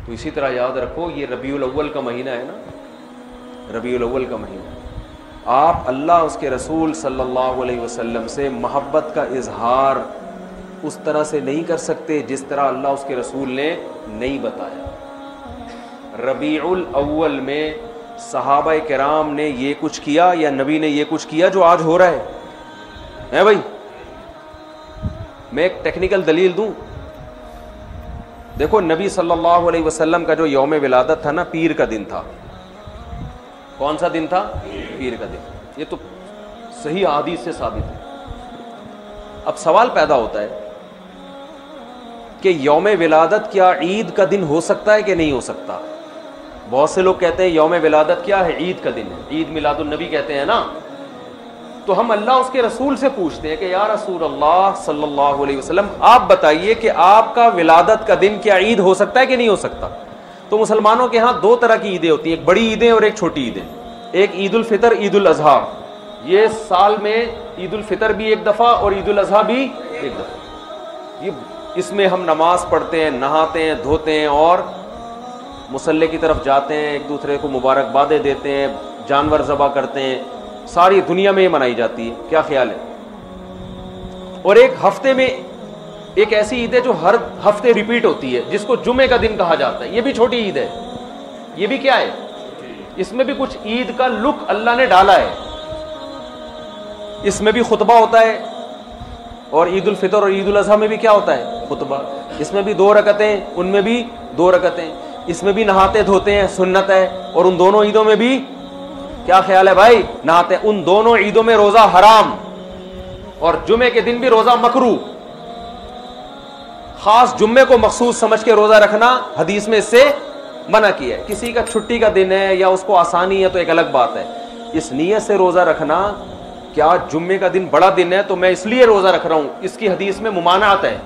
تو اسی طرح یاد رکھو یہ ربیع الاول کا مہینہ ہے نا، ربیع الاول کا مہینہ، آپ اللہ اس کے رسول صلی اللہ علیہ وسلم سے محبت کا اظہار اس طرح سے نہیں کر سکتے جس طرح اللہ اس کے رسول نے نہیں بتایا۔ ربیع الاول میں صحابہ کرام نے یہ کچھ کیا یا نبی نے یہ کچھ کیا جو آج ہو رہا ہے بھائی؟ میں ایک ٹیکنیکل دلیل دوں، دیکھو نبی صلی اللہ علیہ وسلم کا جو یوم ولادت تھا نا، پیر کا دن تھا۔ کون سا دن تھا؟ پیر کا دن۔ یہ تو صحیح احادیث سے ثابت ہے۔ اب سوال پیدا ہوتا ہے کہ یوم ولادت کیا عید کا دن ہو سکتا ہے کہ نہیں ہو سکتا؟ بہت سے لوگ کہتے ہیں یوم ولادت کیا ہے؟ عید کا دن ہے، عید میلاد النبی کہتے ہیں نا۔ تو ہم اللہ اس کے رسول سے پوچھتے ہیں کہ یا رسول اللہ صلی اللہ علیہ وسلم آپ بتائیے کہ آپ کا ولادت کا دن کیا عید ہو سکتا ہے کہ نہیں ہو سکتا؟ تو مسلمانوں کے ہاں دو طرح کی عیدیں ہوتی ہیں، ایک بڑی عیدیں اور ایک چھوٹی عیدیں۔ ایک عید الفطر، عید الاضحیٰ، یہ سال میں عید الفطر بھی ایک دفعہ اور عید الاضحیٰ بھی ایک دفعہ۔ یہ اس میں ہم نماز پڑھتے ہیں، نہاتے ہیں، دھوتے ہیں اور مصلی کی طرف جاتے ہیں، ایک دوسرے کو مبارکبادیں دیتے ہیں، جانور ذبح کرتے ہیں، ساری دنیا میں یہ منائی جاتی ہے۔ کیا خیال ہے؟ اور ایک ہفتے میں ایک ایسی عید ہے جو ہر ہفتے ریپیٹ ہوتی ہے، جس کو جمعے کا دن کہا جاتا ہے، یہ بھی چھوٹی عید ہے۔ یہ بھی کیا ہے؟ اس میں بھی کچھ عید کا لک اللہ نے ڈالا ہے، اس میں بھی خطبہ ہوتا ہے، اور عید الفطر اور عید الاضحیٰ میں بھی کیا ہوتا ہے؟ خطبہ۔ اس میں بھی 2 رکعتیں، ان میں بھی 2 رکعتیں، اس میں بھی نہاتے دھوتے ہیں، سنت ہے، اور ان دونوں عیدوں میں بھی کیا خیال ہے بھائی؟ نہاتے۔ ان دونوں عیدوں میں روزہ حرام، اور جمعے کے دن بھی روزہ مکروہ۔ خاص جمعے کو مخصوص سمجھ کے روزہ رکھنا حدیث میں اس سے منع کیا ہے۔ کسی کا چھٹی کا دن ہے یا اس کو آسانی ہے تو ایک الگ بات ہے، اس نیت سے روزہ رکھنا کیا جمعے کا دن بڑا دن ہے تو میں اس لیے روزہ رکھ رہا ہوں، اس کی حدیث میں ممانعت ہے۔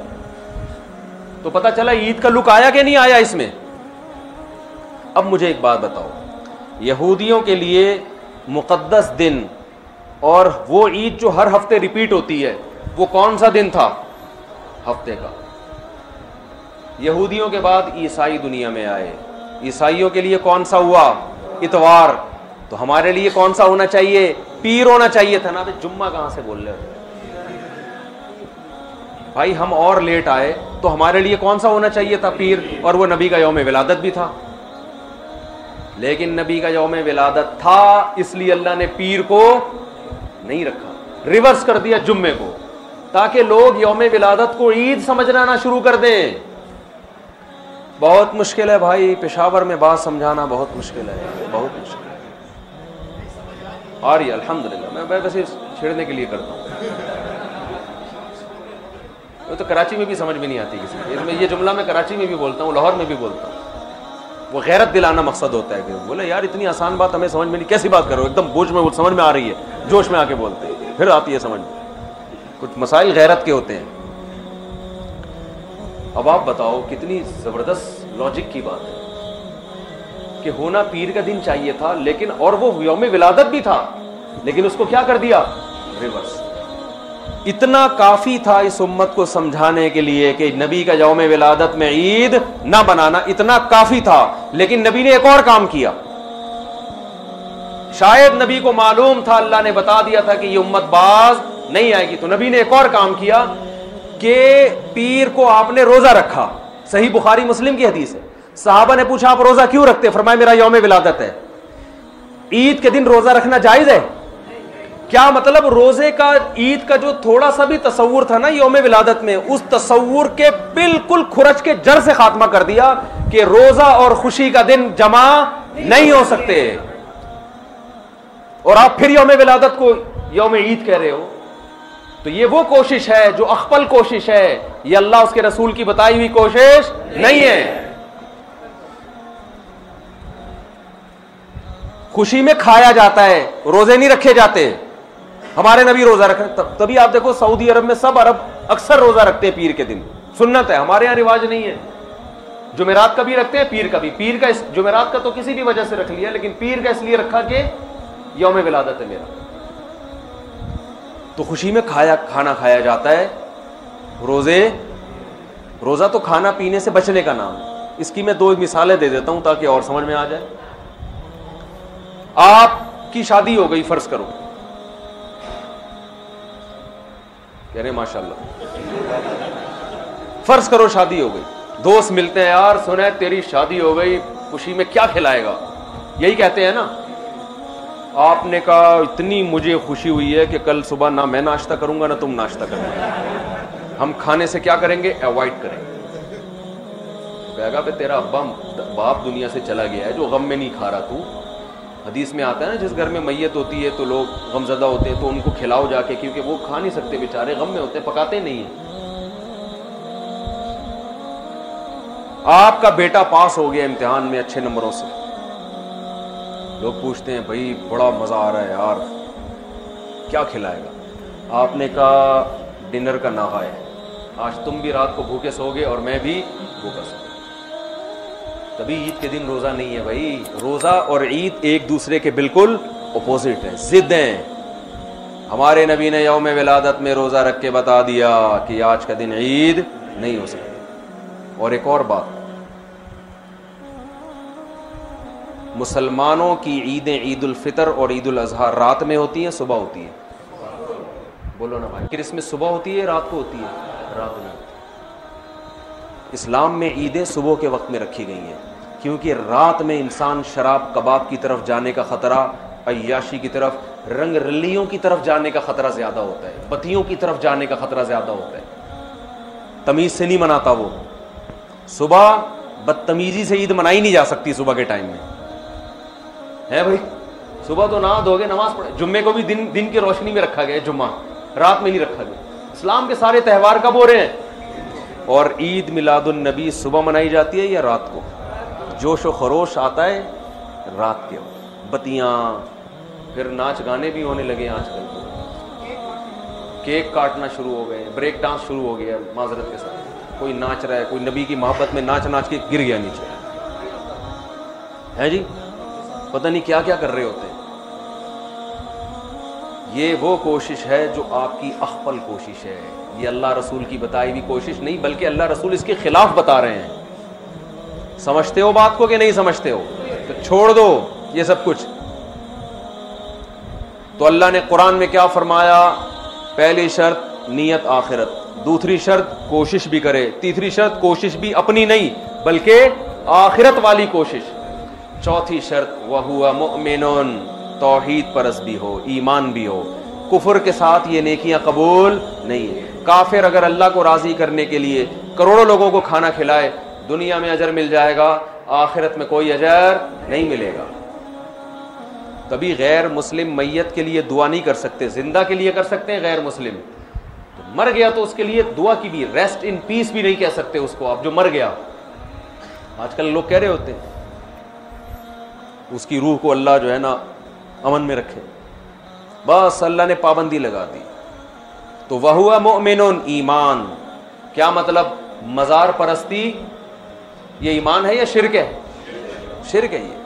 تو پتہ چلا عید کا لک آیا کہ نہیں آیا اس میں؟ اب مجھے ایک بات بتاؤ، یہودیوں کے لیے مقدس دن اور وہ عید جو ہر ہفتے ریپیٹ ہوتی ہے، وہ کون سا دن تھا ہفتے کا؟ یہودیوں کے بعد عیسائی دنیا میں آئے، عیسائیوں کے لیے کون سا ہوا؟ اتوار۔ تو ہمارے لیے کون سا ہونا چاہیے؟ پیر ہونا چاہیے تھا نا۔ جمعہ کہاں سے بول رہے ہو بھائی؟ ہم اور لیٹ آئے تو ہمارے لیے کون سا ہونا چاہیے تھا؟ پیر، اور وہ نبی کا یوم ولادت بھی تھا۔ لیکن نبی کا یوم ولادت تھا، اس لیے اللہ نے پیر کو نہیں رکھا، ریورس کر دیا جمعے کو، تاکہ لوگ یوم ولادت کو عید سمجھنا نہ شروع کر دیں۔ بہت مشکل ہے بھائی، پشاور میں بات سمجھانا بہت مشکل ہے، بہت مشکل ہے۔ اور یہ الحمدللہ میں ویسے چھیڑنے کے لیے کرتا ہوں، وہ تو کراچی میں بھی سمجھ میں نہیں آتی کسی کو۔ یہ جملہ میں کراچی میں بھی بولتا ہوں، لاہور میں بھی بولتا ہوں۔ وہ غیرت دلانا مقصد ہوتا ہے کہ بولے یار اتنی آسان بات ہمیں سمجھ میں نہیں، کیسی بات کرو، ایک دم بوجھ میں سمجھ میں آ رہی ہے، جوش میں آ کے بولتے ہیں، پھر آتی ہے سمجھ میں۔ کچھ مسائل غیرت کے ہوتے ہیں۔ اب آپ بتاؤ کتنی زبردست لاجک کی بات ہے کہ ہونا پیر کا دن چاہیے تھا، لیکن اور وہ یوم ولادت بھی تھا، لیکن اس کو کیا کر دیا؟ ریورس۔ اتنا کافی تھا اس امت کو سمجھانے کے لیے کہ نبی کا یوم ولادت میں عید نہ بنانا، اتنا کافی تھا، لیکن نبی نے ایک اور کام کیا۔ شاید نبی کو معلوم تھا، اللہ نے بتا دیا تھا کہ یہ امت باز نہیں آئے گی، تو نبی نے ایک اور کام کیا کہ پیر کو آپ نے روزہ رکھا۔ صحیح بخاری مسلم کی حدیث ہے، صحابہ نے پوچھا آپ روزہ کیوں رکھتے؟ فرمایا میرا یوم ولادت ہے۔ عید کے دن روزہ رکھنا جائز ہے؟ کیا مطلب؟ روزے کا عید کا جو تھوڑا سا بھی تصور تھا نا یوم ولادت میں، اس تصور کے بالکل کھرچ کے جڑ سے خاتمہ کر دیا کہ روزہ اور خوشی کا دن جمع نہیں ہو سکتے، اور آپ پھر یوم ولادت کو یوم عید کہہ رہے ہو۔ تو یہ وہ کوشش ہے جو اخپل کوشش ہے، یہ اللہ اس کے رسول کی بتائی ہوئی کوشش نہیں ہے۔ خوشی میں کھایا جاتا ہے، روزے نہیں رکھے جاتے۔ ہمارے نبی روزہ رکھے، تبھی آپ دیکھو سعودی عرب میں سب عرب اکثر روزہ رکھتے ہیں پیر کے دن، سنت ہے، ہمارے یہاں رواج نہیں ہے۔ جمعرات کا بھی رکھتے ہیں، پیر کا بھی۔ پیر کا جمعرات کا تو کسی بھی وجہ سے رکھ لیا، لیکن پیر کا اس لیے رکھا کہ یوم ولادت ہے میرا۔ تو خوشی میں کھانا کھایا جاتا ہے۔ روزہ تو کھانا پینے سے بچنے کا نام ہے، اس کی میں 2 مثالیں دے دیتا ہوں تاکہ اور سمجھ میں آ جائے. آپ کی شادی ہو گئی, فرض کرو, کہہ رہے ماشاء اللہ, فرض کرو شادی ہو گئی, دوست ملتے ہیں, یار سنا ہے تیری شادی ہو گئی, خوشی میں کیا کھلائے گا, یہی کہتے ہیں نا. آپ نے کہا اتنی مجھے خوشی ہوئی ہے کہ کل صبح نہ میں ناشتہ کروں گا نہ تم ناشتہ کرو گے, ہم کھانے سے کیا کریں گے, اوائڈ کریں گے. کہے گا پہ تیرا باپ دنیا سے چلا گیا ہے جو غم میں نہیں کھا رہا تو. حدیث میں آتا ہے نا جس گھر میں میت ہوتی ہے تو لوگ غم زدہ ہوتے ہیں تو ان کو کھلاؤ جا کے, کیونکہ وہ کھا نہیں سکتے بیچارے, غم میں ہوتے ہیں, پکاتے نہیں ہیں. آپ کا بیٹا پاس ہو گیا امتحان میں اچھے نمبروں سے, لوگ پوچھتے ہیں بھائی بڑا مزہ آ رہا ہے یار, کیا کھلائے گا. آپ نے کہا ڈنر کا نہ ہے, آج تم بھی رات کو بھوکے سو گے اور میں بھی بھوکا سو. تبھی عید کے دن روزہ نہیں ہے بھائی. روزہ اور عید ایک دوسرے کے بالکل اپوزٹ ہیں, ضد ہیں. ہمارے نبی نے یوم ولادت میں روزہ رکھ کے بتا دیا کہ آج کا دن عید نہیں ہو سکتی. اور ایک اور بات, مسلمانوں کی عیدیں عید الفطر اور عید الاضحیٰ رات میں ہوتی ہیں صبح ہوتی ہے؟ بولو نا بھائی. کرسمس صبح ہوتی ہے رات کو ہوتی ہے؟ رات میں. اسلام میں عیدیں صبح کے وقت میں رکھی گئی ہیں کیونکہ رات میں انسان شراب کباب کی طرف جانے کا خطرہ, عیاشی کی طرف, رنگ رلیوں کی طرف جانے کا خطرہ زیادہ ہوتا ہے, بتیوں کی طرف جانے کا خطرہ زیادہ ہوتا ہے. تمیز سے نہیں مناتا وہ. صبح بدتمیزی سے عید منائی نہیں جا سکتی صبح کے ٹائم میں, ہے بھائی. صبح تو نہا دھو گے نماز پڑھے, جمعے کو بھی دن کی روشنی میں رکھا گیا, جمعہ رات میں نہیں رکھا گیا. اسلام کے سارے تہوار کب ہو رہے ہیں؟ اور عید میلاد النبی صبح منائی جاتی ہے یا رات کو؟ جوش و خروش آتا ہے رات کے وقت, بتیاں, پھر ناچ گانے بھی ہونے لگے آج کل, کیک کاٹنا شروع ہو گئے, بریک ڈانس شروع ہو گیا. معذرت کے ساتھ کوئی ناچ رہا ہے, کوئی نبی کی محبت میں ناچ ناچ کے گر گیا نیچے, ہے جی, پتہ نہیں کیا کیا کر رہے ہوتے ہیں. یہ وہ کوشش ہے جو آپ کی اخپل کوشش ہے, یہ اللہ رسول کی بتائی ہوئی کوشش نہیں, بلکہ اللہ رسول اس کے خلاف بتا رہے ہیں. سمجھتے ہو بات کو کہ نہیں سمجھتے ہو؟ تو چھوڑ دو یہ سب کچھ. تو اللہ نے قرآن میں کیا فرمایا؟ پہلی شرط نیت آخرت, دوسری شرط کوشش بھی کرے, تیسری شرط کوشش بھی اپنی نہیں بلکہ آخرت والی کوشش, چوتھی شرط وَهُوَ مُؤْمِنٌ, توحید پرست بھی ہو, ایمان بھی ہو. کفر کے ساتھ یہ نیکیاں قبول نہیں ہے. کافر اگر اللہ کو راضی کرنے کے لیے کروڑوں لوگوں کو کھانا کھلائے, دنیا میں اجر مل جائے گا, آخرت میں کوئی اجر نہیں ملے گا. کبھی غیر مسلم میت کے لیے دعا نہیں کر سکتے, زندہ کے لیے کر سکتے ہیں, غیر مسلم تو مر گیا تو اس کے لیے دعا کی بھی, ریسٹ ان پیس بھی نہیں کہہ سکتے اس کو آپ, جو مر گیا. آج کل لوگ کہہ رہے ہوتے ہیں اس کی روح کو اللہ جو ہے نا امن میں رکھے, بس اللہ نے پابندی لگا دی. تو وَهُوَ مُؤْمِنٌ, ایمان. کیا مطلب؟ مزار پرستی یہ ایمان ہے یا شرک ہے؟ شرک ہے. یہ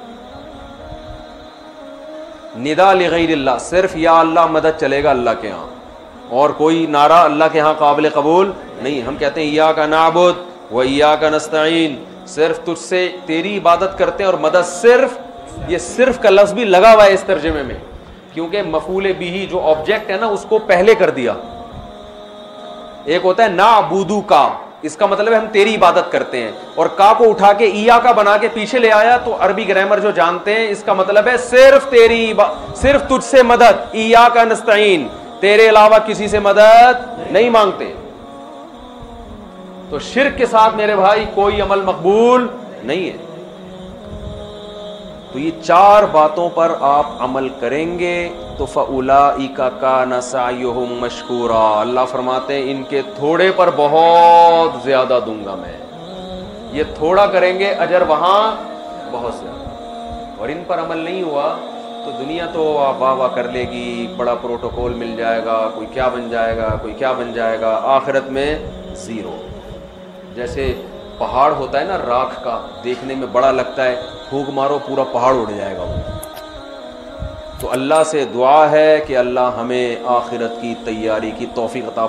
ندا لغیر اللہ, صرف یا اللہ مدد چلے گا اللہ کے ہاں, اور کوئی نعرہ اللہ کے ہاں قابل قبول نہیں. ہم کہتے ہیں ایاک نعبد و ایاک نستعین, صرف تجھ سے تیری عبادت کرتے ہیں اور مدد صرف, یہ صرف کا لفظ بھی لگا ہوا ہے اس ترجمے میں, کیونکہ مفعول بھی جو آبجیکٹ ہے نا اس کو پہلے کر دیا. ایک ہوتا ہے نعبدو کا, اس کا مطلب ہے ہم تیری عبادت کرتے ہیں, اور کا کو اٹھا کے ایا کا بنا کے پیچھے لے آیا تو عربی گرامر جو جانتے ہیں اس کا مطلب ہے صرف تیری, صرف تجھ سے مدد, ایاک نستعین, تیرے علاوہ کسی سے مدد نہیں مانگتے. تو شرک کے ساتھ میرے بھائی کوئی عمل مقبول نہیں ہے. تو یہ 4 باتوں پر آپ عمل کریں گے تو فَأُولَٰئِكَ كَانَ سَعْيُهُمْ مَشْكُورًا, اللہ فرماتے ہیں ان کے تھوڑے پر بہت زیادہ دوں گا میں. یہ تھوڑا کریں گے, اجر وہاں بہت زیادہ. اور ان پر عمل نہیں ہوا تو دنیا تو واہ واہ کر لے گی, بڑا پروٹوکول مل جائے گا, کوئی کیا بن جائے گا, کوئی کیا بن جائے گا, آخرت میں زیرو. جیسے پہاڑ ہوتا ہے نا راکھ کا, دیکھنے میں بڑا لگتا ہے, پھونک مارو پورا پہاڑ اڑ جائے گا وہ. تو اللہ سے دعا ہے کہ اللہ ہمیں آخرت کی تیاری کی توفیق عطا